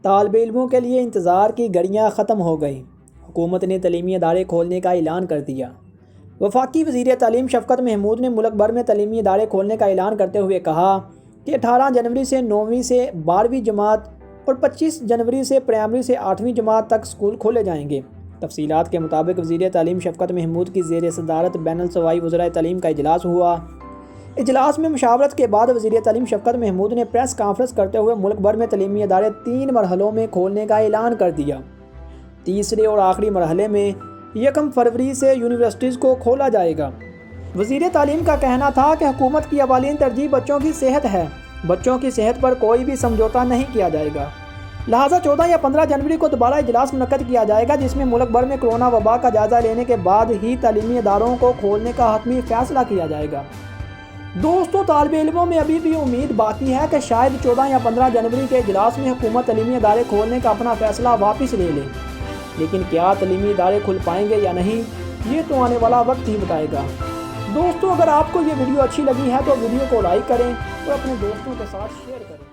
طالب علموں کے لیے انتظار کی گھڑیاں ختم ہو گئیں۔ حکومت نے تعلیمی ادارے کھولنے کا اعلان کر دیا۔ وفاقی وزیر تعلیم شفقت محمود نے ملک بھر میں تعلیمی ادارے کھولنے کا اعلان کرتے ہوئے کہا کہ 18 جنوری سے 9ویں سے 12ویں جماعت اور 25 جنوری سے پرائمری سے 8ویں جماعت تک اسکول کھولے جائیں گے۔ تفصیلات کے مطابق وزیر تعلیم شفقت محمود کی زیر صدارت بین الصوبائی وزرائے تعلیم کا اجلاس ہوا۔ اجلاس میں مشاورت کے بعد وزیر تعلیم شفقت محمود نے پریس کانفرنس کرتے ہوئے ملک بھر میں تعلیمی ادارے 3 مرحلوں میں کھولنے کا اعلان کر دیا۔ تیسرے اور آخری مرحلے میں 1 فروری سے یونیورسٹیز کو کھولا جائے گا۔ وزیر تعلیم کا کہنا تھا کہ حکومت کی اولین ترجیح بچوں کی صحت ہے۔ بچوں کی صحت پر کوئی بھی سمجھوتہ نہیں کیا جائے گا، لہٰذا 14 یا 15 جنوری کو دوبارہ اجلاس منعقد کیا جائے گا، جس میں ملک بھر میں کرونا وبا کا جائزہ لینے کے بعد ہی تعلیمی اداروں کو کھولنے کا حتمی فیصلہ کیا جائے گا۔ دوستو، طالب علموں میں ابھی بھی امید باقی ہے کہ شاید 14 یا 15 جنوری کے اجلاس میں حکومت تعلیمی ادارے کھولنے کا اپنا فیصلہ واپس لے لے، لیکن کیا تعلیمی ادارے کھل پائیں گے یا نہیں، یہ تو آنے والا وقت ہی بتائے گا۔ دوستو، اگر آپ کو یہ ویڈیو اچھی لگی ہے تو ویڈیو کو لائک کریں اور اپنے دوستوں کے ساتھ شیئر کریں۔